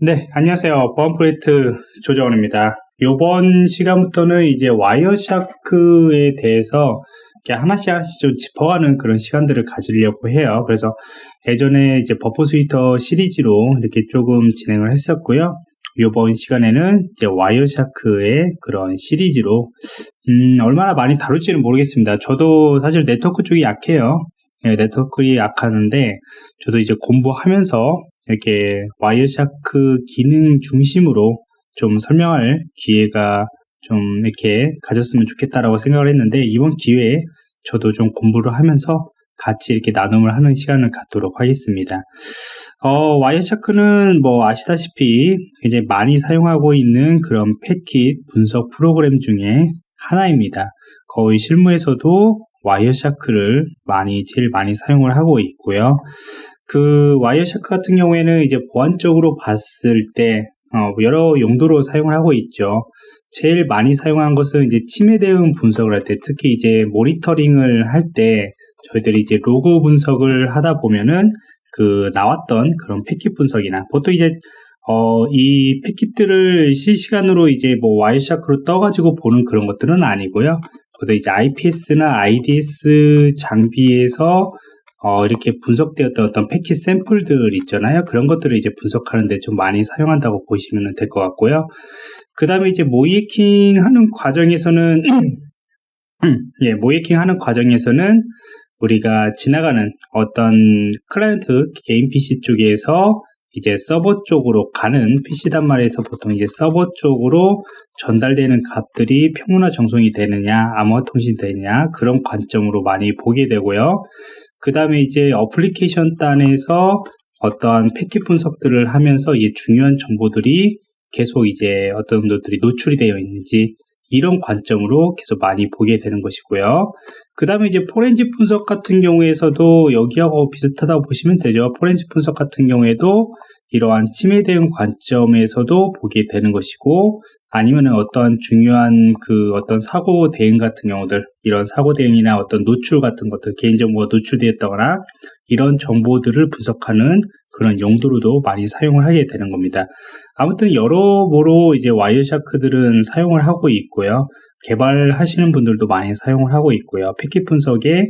네, 안녕하세요. 보안 프로젝트 조정원입니다. 이번 시간부터는 이제 와이어샤크에 대해서 이렇게 하나씩 좀 짚어가는 그런 시간들을 가지려고 해요. 그래서 예전에 이제 버퍼 스위터 시리즈로 이렇게 조금 진행을 했었고요. 이번 시간에는 이제 와이어샤크의 그런 시리즈로 얼마나 많이 다룰지는 모르겠습니다. 저도 사실 네트워크 쪽이 약해요. 네, 네트워크가 약하는데 저도 이제 공부하면서 이렇게 와이어샤크 기능 중심으로 좀 설명할 기회가 좀 이렇게 가졌으면 좋겠다라고 생각을 했는데, 이번 기회에 저도 좀 공부를 하면서 같이 이렇게 나눔을 하는 시간을 갖도록 하겠습니다. 와이어샤크는 뭐 아시다시피 굉장히 많이 사용하고 있는 그런 패킷 분석 프로그램 중에 하나입니다. 거의 실무에서도 와이어샤크를 제일 많이 사용을 하고 있고요. 그 와이어샤크 같은 경우에는 이제 보안적으로 봤을 때 여러 용도로 사용을 하고 있죠. 제일 많이 사용한 것은 이제 침해 대응 분석을 할 때, 특히 이제 모니터링을 할 때 저희들이 이제 로그 분석을 하다 보면은 그 나왔던 그런 패킷 분석이나, 보통 이제 이 패킷들을 실시간으로 이제 뭐 와이어샤크로 떠가지고 보는 그런 것들은 아니고요. 저도 이제 IPS나 IDS 장비에서 이렇게 분석되었던 어떤 패킷 샘플들 있잖아요. 그런 것들을 이제 분석하는데 좀 많이 사용한다고 보시면 될 것 같고요. 그 다음에 이제 모이킹 하는 과정에서는 예, 모이킹 하는 과정에서는 우리가 지나가는 어떤 클라이언트 개인 PC 쪽에서 이제 서버 쪽으로 가는, PC 단말에서 보통 이제 서버 쪽으로 전달되는 값들이 평문화 정송이 되느냐, 암호화 통신이 되느냐, 그런 관점으로 많이 보게 되고요. 그 다음에 이제 어플리케이션 단에서 어떠한 패킷 분석들을 하면서 이제 중요한 정보들이 계속 이제 어떤 것들이 노출이 되어 있는지, 이런 관점으로 계속 많이 보게 되는 것이고요. 그 다음에 이제 포렌식 분석 같은 경우에서도 여기하고 비슷하다고 보시면 되죠. 포렌식 분석 같은 경우에도 이러한 침해 대응 관점에서도 보게 되는 것이고, 아니면 어떤 중요한 그 어떤 사고 대응 같은 경우들, 이런 사고 대응이나 어떤 노출 같은 것들, 개인정보가 노출되었다거나 이런 정보들을 분석하는 그런 용도로도 많이 사용을 하게 되는 겁니다. 아무튼 여러모로 이제 와이어샤크들은 사용을 하고 있고요. 개발하시는 분들도 많이 사용을 하고 있고요. 패킷 분석에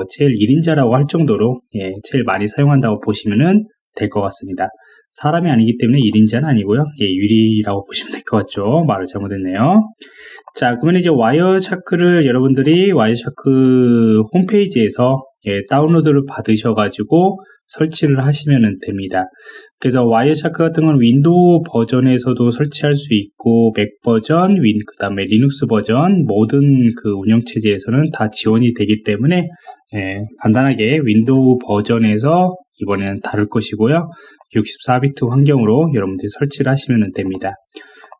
제일 1인자라고 할 정도로 제일 많이 사용한다고 보시면 될 것 같습니다. 사람이 아니기 때문에 1인자는 아니고요. 유리라고 보시면 될 것 같죠. 말을 잘못했네요. 자, 그러면 이제 와이어샤크를 여러분들이 와이어샤크 홈페이지에서 다운로드를 받으셔가지고 설치를 하시면 됩니다. 그래서 와이어샤크 같은 건 윈도우 버전에서도 설치할 수 있고, 맥 버전, 그 다음에 리눅스 버전, 모든 그 운영체제에서는 다 지원이 되기 때문에 간단하게 윈도우 버전에서 이번에는 다룰 것이고요. 64비트 환경으로 여러분들이 설치를 하시면 됩니다.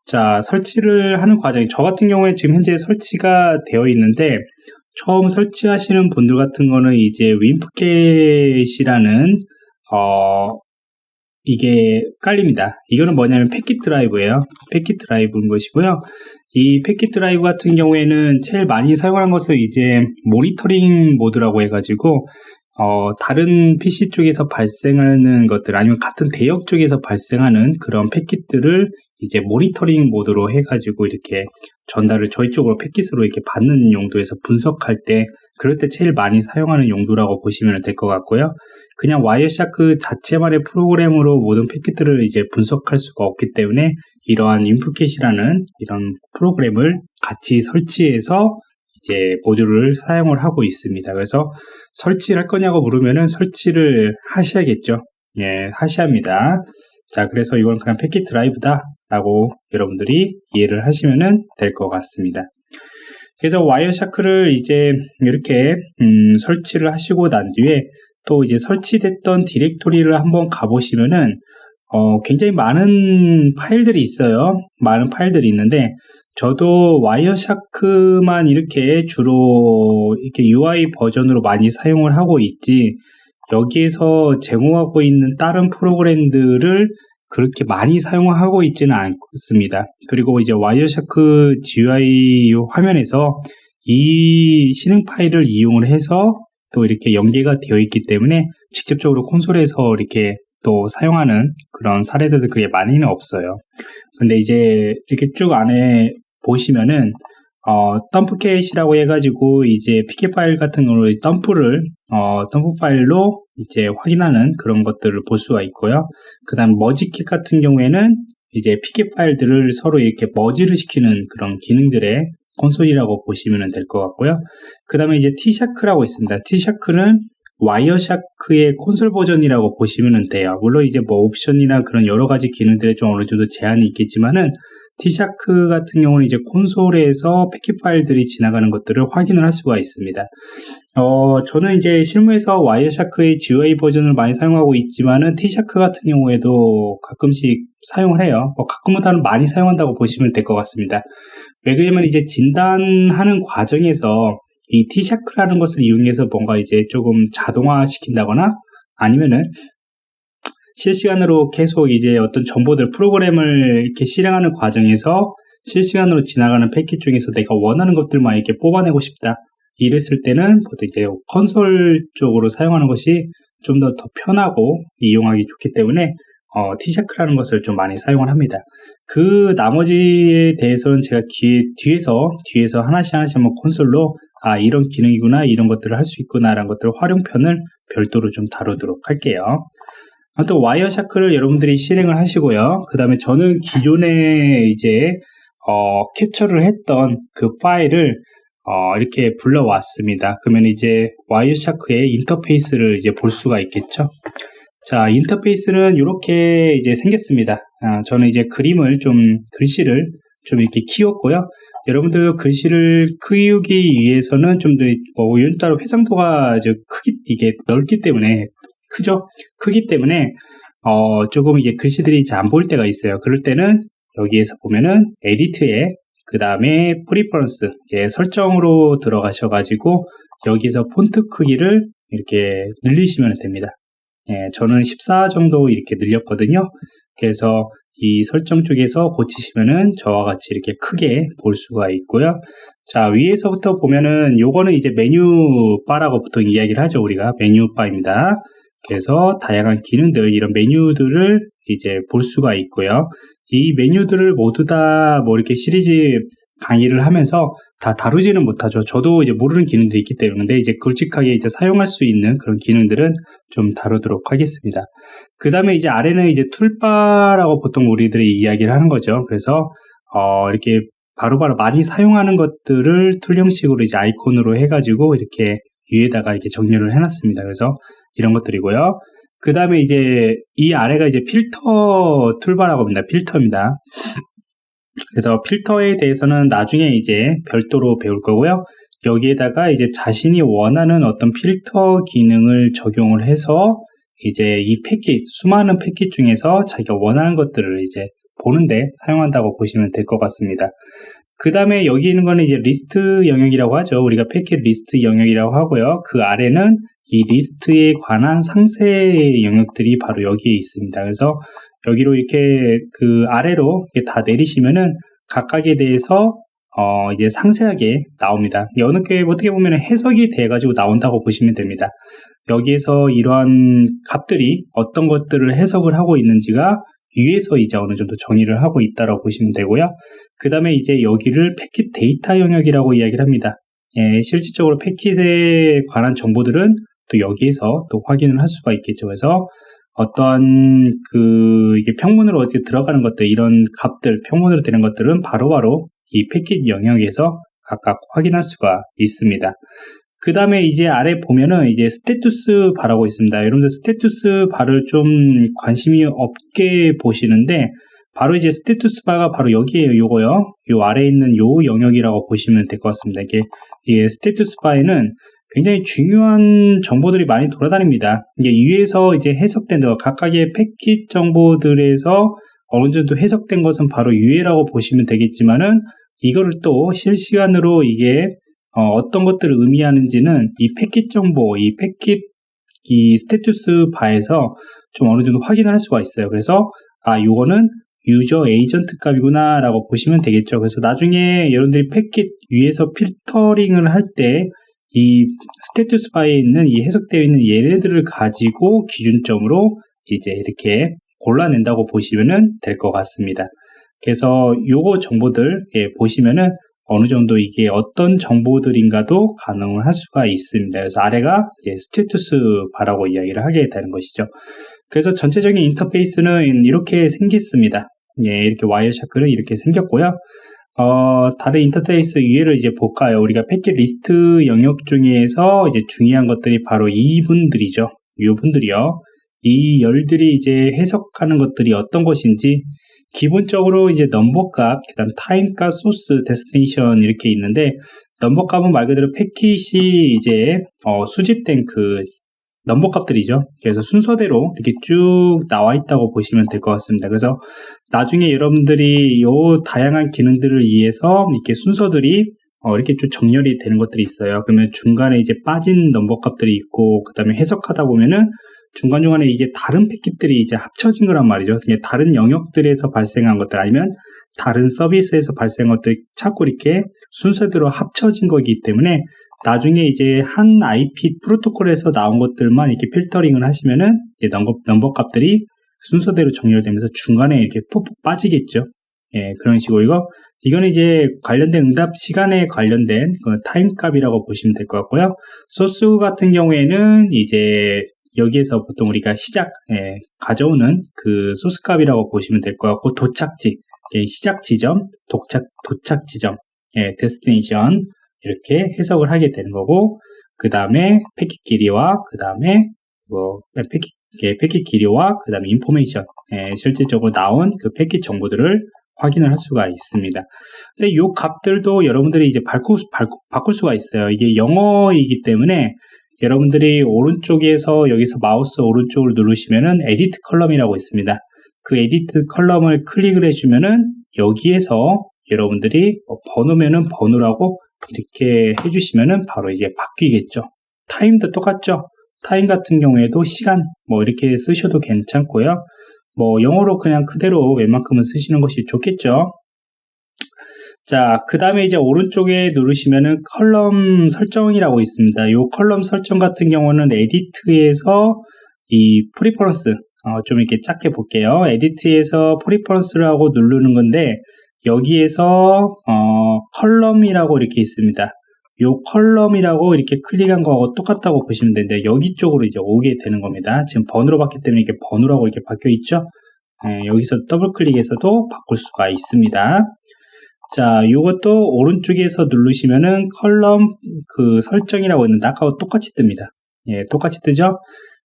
자, 설치를 하는 과정이, 저 같은 경우에 지금 현재 설치가 되어 있는데, 처음 설치하시는 분들 같은 거는 이제 윈프캣이라는 이게 깔립니다. 이거는 뭐냐면 패킷 드라이브예요. 패킷 드라이브인 것이고요. 이 패킷 드라이브 같은 경우에는 제일 많이 사용하는 것은 이제 모니터링 모드라고 해가지고 다른 PC 쪽에서 발생하는 것들, 아니면 같은 대역 쪽에서 발생하는 그런 패킷들을 이제 모니터링 모드로 해가지고 이렇게 전달을 저희 쪽으로 패킷으로 이렇게 받는 용도에서 분석할 때, 그럴 때 제일 많이 사용하는 용도라고 보시면 될 것 같고요. 그냥 와이어샤크 자체만의 프로그램으로 모든 패킷들을 이제 분석할 수가 없기 때문에 이러한 윈프캣이라는 이런 프로그램을 같이 설치해서 이제 모듈을 사용을 하고 있습니다. 그래서 설치를 할 거냐고 물으면은 설치를 하셔야겠죠. 예, 하셔야 합니다. 자, 그래서 이건 그냥 패킷 드라이브다 라고 여러분들이 이해를 하시면 될 것 같습니다. 그래서 와이어샤크를 이제 이렇게 설치를 하시고 난 뒤에 또 이제 설치됐던 디렉토리를 한번 가보시면은 굉장히 많은 파일들이 있어요. 많은 파일들이 있는데, 저도 와이어샤크만 이렇게 주로 이렇게 UI 버전으로 많이 사용을 하고 있지, 여기에서 제공하고 있는 다른 프로그램들을 그렇게 많이 사용하고 있지는 않습니다. 그리고 이제 와이어샤크 GUI 화면에서 이 실행 파일을 이용을 해서 또 이렇게 연계가 되어 있기 때문에 직접적으로 콘솔에서 이렇게 또 사용하는 그런 사례들도 그게 많이는 없어요. 근데 이제 이렇게 쭉 안에 보시면은 덤프캣이라고 해가지고 이제 피켓 파일 같은 경우로 덤프 파일로 이제 확인하는 그런 것들을 볼 수가 있고요. 그 다음 머지킷 같은 경우에는 이제 피켓 파일들을 서로 이렇게 머지를 시키는 그런 기능들의 콘솔이라고 보시면 될 것 같고요. 그 다음에 이제 T샤크라고 있습니다. T샤크는 와이어샤크의 콘솔 버전이라고 보시면 돼요. 물론 이제 뭐 옵션이나 그런 여러 가지 기능들에 좀 어느 정도 제한이 있겠지만은 T샤크 같은 경우는 이제 콘솔에서 패킷 파일들이 지나가는 것들을 확인을 할 수가 있습니다. 저는 이제 실무에서 와이어샤크의 GUI 버전을 많이 사용하고 있지만은 T샤크 같은 경우에도 가끔씩 사용을 해요. 가끔보다는 많이 사용한다고 보시면 될 것 같습니다. 왜 그러냐면 이제 진단하는 과정에서 이 T샤크라는 것을 이용해서 뭔가 이제 조금 자동화 시킨다거나 아니면은 실시간으로 계속 이제 어떤 정보들, 프로그램을 이렇게 실행하는 과정에서 실시간으로 지나가는 패킷 중에서 내가 원하는 것들만 이렇게 뽑아내고 싶다. 이랬을 때는 보통 이제 콘솔 쪽으로 사용하는 것이 좀 더 편하고 이용하기 좋기 때문에 T샤크라는 것을 좀 많이 사용을 합니다. 그 나머지에 대해서는 제가 뒤에서 하나씩 한번 콘솔로 이런 기능이구나, 이런 것들을 할 수 있구나 라는 것들 활용편을 별도로 좀 다루도록 할게요. 또 와이어샤크를 여러분들이 실행을 하시고요. 그 다음에 저는 기존에 이제 캡처를 했던 그 파일을 이렇게 불러왔습니다. 그러면 이제 와이어샤크의 인터페이스를 이제 볼 수가 있겠죠. 자, 인터페이스는 이렇게 이제 생겼습니다. 저는 이제 글씨를 좀 이렇게 키웠고요. 여러분들 글씨를 키우기 위해서는 좀 더 따로 해상도가 이게 넓기 때문에 크기 때문에 조금 이게 글씨들이 잘 안 보일 때가 있어요. 그럴 때는 여기에서 보면은 에디트에 그 다음에 프리퍼런스 설정으로 들어가셔가지고 여기서 폰트 크기를 이렇게 늘리시면 됩니다. 저는 14 정도 이렇게 늘렸거든요. 그래서 이 설정 쪽에서 고치시면은 저와 같이 이렇게 크게 볼 수가 있고요. 자, 위에서부터 보면은 요거는 이제 메뉴바라고 보통 이야기를 하죠. 우리가 메뉴바입니다. 그래서 다양한 기능들, 이런 메뉴들을 이제 볼 수가 있고요. 이 메뉴들을 모두 다 이렇게 시리즈 강의를 하면서 다 다루지는 못하죠. 저도 이제 모르는 기능들이 있기 때문에 이제 굵직하게 이제 사용할 수 있는 그런 기능들은 좀 다루도록 하겠습니다. 그 다음에 이제 아래는 이제 툴바라고 보통 우리들이 이야기를 하는 거죠. 그래서 이렇게 바로바로 많이 사용하는 것들을 툴 형식으로 이제 아이콘으로 해가지고 이렇게 위에다가 이렇게 정렬을 해놨습니다. 그래서 이런 것들이고요. 그 다음에 이제 이 아래가 이제 필터 툴바라고 합니다. 필터입니다. 그래서 필터에 대해서는 나중에 이제 별도로 배울 거고요. 여기에다가 이제 자신이 원하는 어떤 필터 기능을 적용을 해서 이제 이 수많은 패킷 중에서 자기가 원하는 것들을 이제 보는데 사용한다고 보시면 될 것 같습니다. 그 다음에 여기 있는 거는 이제 리스트 영역이라고 하죠. 우리가 패킷 리스트 영역이라고 하고요. 그 아래는 이 리스트에 관한 상세 영역들이 바로 여기에 있습니다. 그래서 여기로 이렇게 그 아래로 이렇게 다 내리시면은 각각에 대해서 이제 상세하게 나옵니다. 어떻게 보면 해석이 돼가지고 나온다고 보시면 됩니다. 여기에서 이러한 값들이 어떤 것들을 해석을 하고 있는지가 위에서 이제 어느 정도 정의를 하고 있다고 보시면 되고요. 그 다음에 이제 여기를 패킷 데이터 영역이라고 이야기를 합니다. 실질적으로 패킷에 관한 정보들은 또 여기에서 또 확인을 할 수가 있겠죠. 그래서 어떠한 이게 평문으로 어떻게 들어가는 것들, 이런 값들, 평문으로 되는 것들은 바로바로 이 패킷 영역에서 각각 확인할 수가 있습니다. 그 다음에 이제 아래 보면은 이제 스테투스 바라고 있습니다. 여러분들 스테투스 바를 좀 관심이 없게 보시는데, 바로 이제 스테투스 바가 바로 여기에요. 요거요. 요 아래에 있는 요 영역이라고 보시면 될 것 같습니다. 이게 스테투스 바에는 굉장히 중요한 정보들이 많이 돌아다닙니다. 이게 위에서 이제 해석된 각각의 패킷 정보들에서 어느 정도 해석된 것은 바로 유해라고 보시면 되겠지만은, 이거를 또 실시간으로 이게 어떤 것들을 의미하는지는 이 패킷 정보, 이 스테투스 바에서 좀 어느 정도 확인을 할 수가 있어요. 그래서 요거는 유저 에이전트 값이구나 라고 보시면 되겠죠. 그래서 나중에 여러분들이 패킷 위에서 필터링을 할 때 이 스테투스 바에 있는 이 해석되어 있는 얘네들을 가지고 기준점으로 이제 이렇게 골라낸다고 보시면 될 것 같습니다. 그래서 요거 정보들 보시면은 어느 정도 이게 어떤 정보들인가도 가능을 할 수가 있습니다. 그래서 아래가 스테이투스 바라고 이야기를 하게 되는 것이죠. 그래서 전체적인 인터페이스는 이렇게 생겼습니다. 이렇게 와이어샤크는 이렇게 생겼고요. 다른 인터페이스 위에를 이제 볼까요? 우리가 패킷 리스트 영역 중에서 이제 중요한 것들이 바로 이분들이죠. 이분들이요. 이 열들이 이제 해석하는 것들이 어떤 것인지, 기본적으로 이제 넘버값, 그다음 타임값, 소스, 데스티네이션 이렇게 있는데, 넘버값은 말 그대로 패킷이 이제 수집된 그 넘버값들이죠. 그래서 순서대로 이렇게 쭉 나와 있다고 보시면 될 것 같습니다. 그래서 나중에 여러분들이 요 다양한 기능들을 위해서 이렇게 순서들이 이렇게 쭉 정렬이 되는 것들이 있어요. 그러면 중간에 이제 빠진 넘버값들이 있고, 그 다음에 해석하다 보면은 중간중간에 이게 다른 패킷들이 이제 합쳐진 거란 말이죠. 다른 영역들에서 발생한 것들 아니면 다른 서비스에서 발생한 것들 자꾸 이렇게 순서대로 합쳐진 거기 때문에 나중에 이제 한 IP 프로토콜에서 나온 것들만 이렇게 필터링을 하시면은 이제 넘버 값들이 순서대로 정렬되면서 중간에 이렇게 푹푹 빠지겠죠. 그런 식으로 이거는 이제 관련된 응답 시간에 관련된 그 타임 값이라고 보시면 될 것 같고요. 소스 같은 경우에는 이제 여기에서 보통 우리가 가져오는 그 소스 값이라고 보시면 될 것 같고, 도착지, 시작 지점, 도착 지점, 데스티네이션 이렇게 해석을 하게 되는 거고, 그 다음에 패킷 길이와 그 다음에 패킷 길이와 그 다음에 인포메이션, 실질적으로 나온 그 패킷 정보들을 확인을 할 수가 있습니다. 근데 이 값들도 여러분들이 이제 바꿀 수가 있어요. 이게 영어이기 때문에 여러분들이 오른쪽에서 여기서 마우스 오른쪽을 누르시면은 에디트 컬럼이라고 있습니다. 그 에디트 컬럼을 클릭을 해주면은 여기에서 여러분들이 번호면은 번호라고 이렇게 해주시면은 바로 이게 바뀌겠죠. 타임도 똑같죠. 타임 같은 경우에도 시간 이렇게 쓰셔도 괜찮고요. 영어로 그냥 그대로 웬만큼은 쓰시는 것이 좋겠죠. 자, 그 다음에 이제 오른쪽에 누르시면은 컬럼 설정이라고 있습니다. 이 컬럼 설정 같은 경우는 에디트에서 이 프리퍼런스, 좀 이렇게 작게 볼게요. 에디트에서 프리퍼런스를 하고 누르는 건데, 여기에서, 컬럼이라고 이렇게 있습니다. 이 컬럼이라고 이렇게 클릭한 거하고 똑같다고 보시면 되는데, 여기 쪽으로 이제 오게 되는 겁니다. 지금 번호로 봤기 때문에 이게 번호라고 이렇게 바뀌어 있죠? 여기서 더블 클릭해서도 바꿀 수가 있습니다. 자, 이것도 오른쪽에서 누르시면은 컬럼 그 설정이라고 있는데 아까와 똑같이 뜹니다. 똑같이 뜨죠?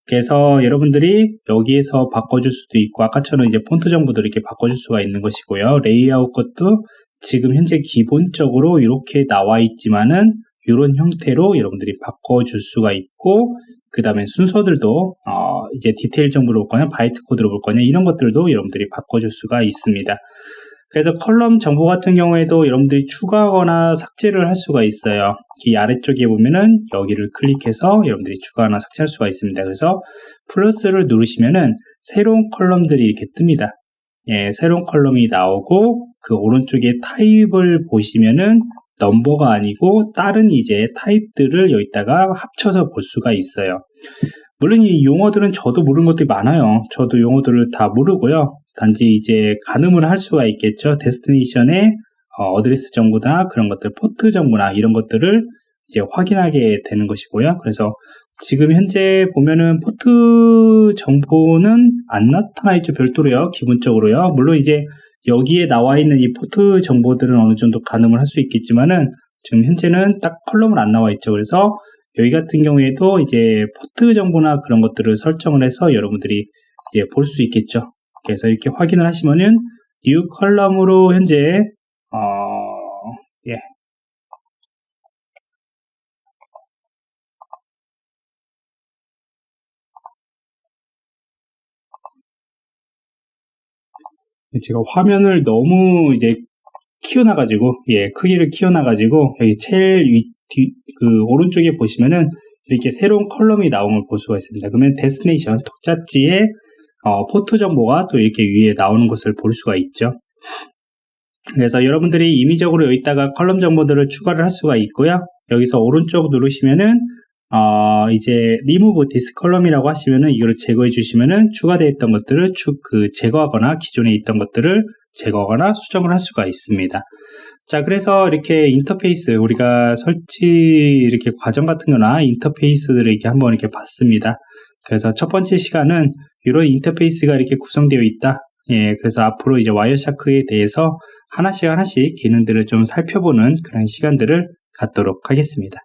그래서 여러분들이 여기에서 바꿔줄 수도 있고, 아까처럼 이제 폰트 정보도 이렇게 바꿔줄 수가 있는 것이고요. 레이아웃 것도 지금 현재 기본적으로 이렇게 나와 있지만은 이런 형태로 여러분들이 바꿔줄 수가 있고, 그 다음에 순서들도 이제 디테일 정보를 볼 거냐, 바이트 코드로 볼 거냐, 이런 것들도 여러분들이 바꿔줄 수가 있습니다. 그래서 컬럼 정보 같은 경우에도 여러분들이 추가하거나 삭제를 할 수가 있어요. 이 아래쪽에 보면은 여기를 클릭해서 여러분들이 추가하거나 삭제할 수가 있습니다. 그래서 플러스를 누르시면은 새로운 컬럼들이 이렇게 뜹니다. 새로운 컬럼이 나오고, 그 오른쪽에 타입을 보시면은 넘버가 아니고 다른 이제 타입들을 여기다가 합쳐서 볼 수가 있어요. 물론 이 용어들은 저도 모르는 것들이 많아요. 저도 용어들을 다 모르고요. 단지 이제 가늠을 할 수가 있겠죠. 데스티네이션의 어드레스 정보나 그런 것들, 포트 정보나 이런 것들을 이제 확인하게 되는 것이고요. 그래서 지금 현재 보면은 포트 정보는 안 나타나 있죠. 별도로요. 기본적으로요. 물론 이제 여기에 나와 있는 이 포트 정보들은 어느 정도 가늠을 할 수 있겠지만은 지금 현재는 딱 컬럼은 안 나와 있죠. 그래서 여기 같은 경우에도 이제 포트 정보나 그런 것들을 설정을 해서 여러분들이 이제 볼 수 있겠죠. 그래서 이렇게 확인을 하시면은 new 컬럼으로 현재 제가 화면을 너무 이제 키워놔가지고, 크기를 키워놔가지고, 여기 제일 그 오른쪽에 보시면은 이렇게 새로운 컬럼이 나온 걸 볼 수가 있습니다. 그러면 데스티네이션, 도착지에 포트 정보가 또 이렇게 위에 나오는 것을 볼 수가 있죠. 그래서 여러분들이 임의적으로 여기다가 컬럼 정보들을 추가를 할 수가 있고요. 여기서 오른쪽 누르시면은 이제 remove this column이라고 하시면은 이거를 제거해 주시면은 추가되어 있던 것들을 제거하거나 기존에 있던 것들을 제거하거나 수정을 할 수가 있습니다. 자, 그래서 이렇게 인터페이스, 우리가 설치 이렇게 과정 같은 거나 인터페이스들을 이렇게 한번 이렇게 봤습니다. 그래서 첫 번째 시간은 이런 인터페이스가 이렇게 구성되어 있다. 예, 그래서 앞으로 이제 와이어샤크에 대해서 하나씩 기능들을 좀 살펴보는 그런 시간들을 갖도록 하겠습니다.